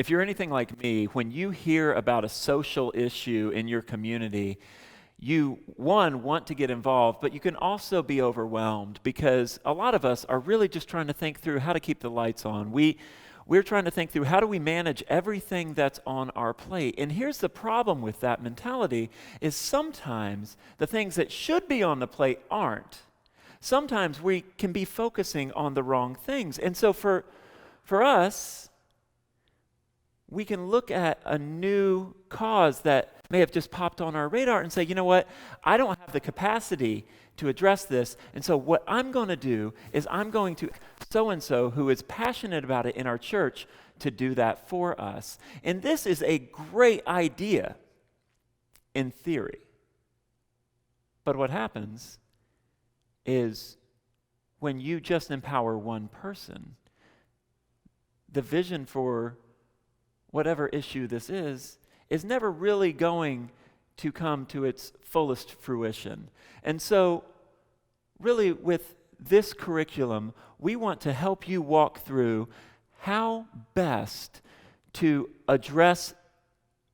If you're anything like me, when you hear about a social issue in your community, you, one, want to get involved, but you can also be overwhelmed because a lot of us are really just trying to think through how to keep the lights on. We're trying to think through how do we manage everything that's on our plate. And here's the problem with that mentality is sometimes the things that should be on the plate aren't. Sometimes we can be focusing on the wrong things. And so for us, we can look at a new cause that may have just popped on our radar and say, you know what, I don't have the capacity to address this, and so what I'm going to do is I'm going to so-and-so who is passionate about it in our church to do that for us. And this is a great idea in theory. But what happens is when you just empower one person, the vision for whatever issue this is never really going to come to its fullest fruition. And so, really, with this curriculum, we want to help you walk through how best to address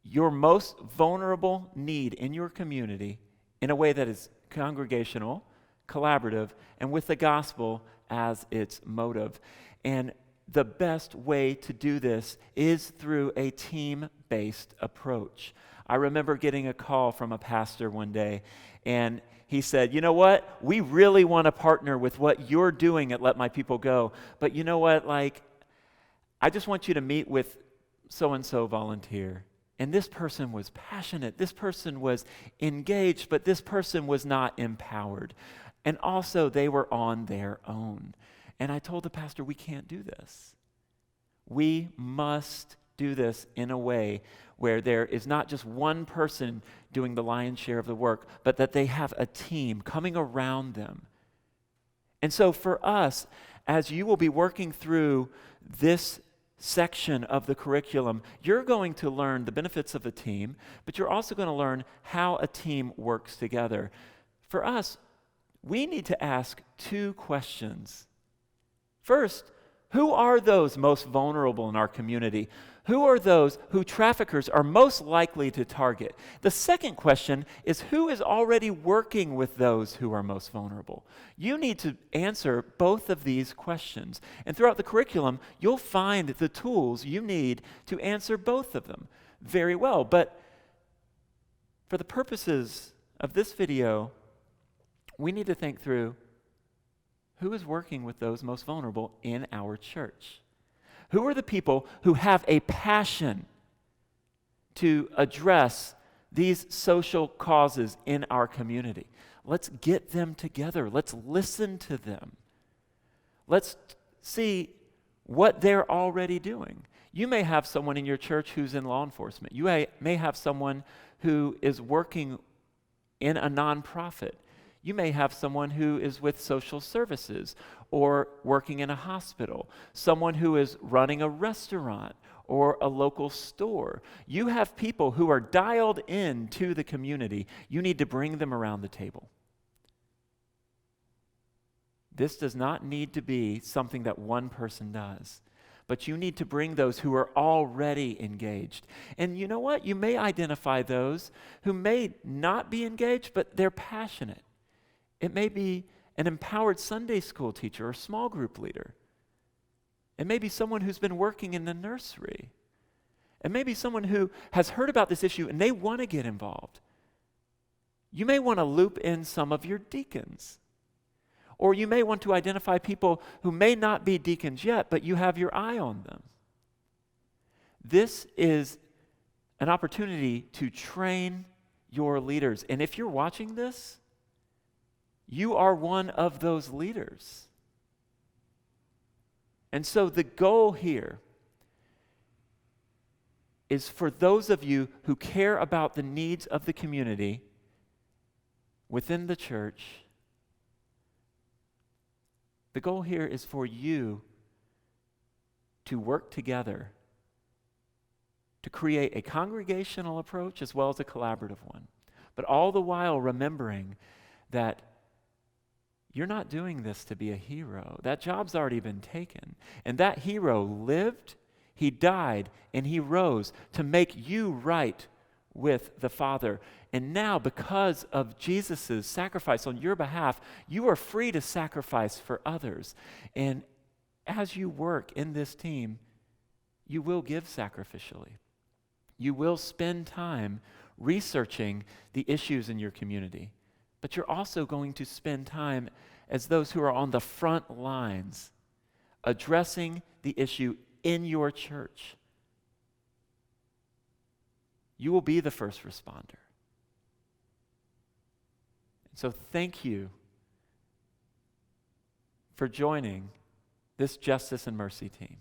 your most vulnerable need in your community in a way that is congregational, collaborative, and with the gospel as its motive. And the best way to do this is through a team-based approach. I remember getting a call from a pastor one day, and he said, you know what? We really want to partner with what you're doing at Let My People Go, but you know what? I just want you to meet with so-and-so volunteer. And this person was passionate. This person was engaged, but this person was not empowered. And also, they were on their own. And I told the pastor, we can't do this. We must do this in a way where there is not just one person doing the lion's share of the work, but that they have a team coming around them. And so for us, as you will be working through this section of the curriculum, you're going to learn the benefits of a team, but you're also going to learn how a team works together. For us, we need to ask two questions. First, who are those most vulnerable in our community? Who are those who traffickers are most likely to target? The second question is who is already working with those who are most vulnerable? You need to answer both of these questions. And throughout the curriculum, you'll find the tools you need to answer both of them very well. But for the purposes of this video, we need to think through who is working with those most vulnerable in our church? Who are the people who have a passion to address these social causes in our community? Let's get them together. Let's listen to them. Let's see what they're already doing. You may have someone in your church who's in law enforcement. You may have someone who is working in a nonprofit. You may have someone who is with social services or working in a hospital, someone who is running a restaurant or a local store. You have people who are dialed in to the community. You need to bring them around the table. This does not need to be something that one person does, but you need to bring those who are already engaged. And you know what? You may identify those who may not be engaged, but they're passionate. It may be an empowered Sunday school teacher or small group leader. It may be someone who's been working in the nursery. It may be someone who has heard about this issue and they want to get involved. You may want to loop in some of your deacons. Or you may want to identify people who may not be deacons yet, but you have your eye on them. This is an opportunity to train your leaders. And if you're watching this, you are one of those leaders. And so the goal here is for those of you who care about the needs of the community within the church, the goal here is for you to work together to create a congregational approach as well as a collaborative one. But all the while remembering that you're not doing this to be a hero. That job's already been taken. And that hero lived, He died and he rose to make you right with the Father. And now, because of Jesus' sacrifice on your behalf, you are free to sacrifice for others. And as you work in this team, you will give sacrificially. You will spend time researching the issues in your community. But you're also going to spend time as those who are on the front lines, addressing the issue in your church. You will be the first responder. So thank you for joining this Justice and Mercy team.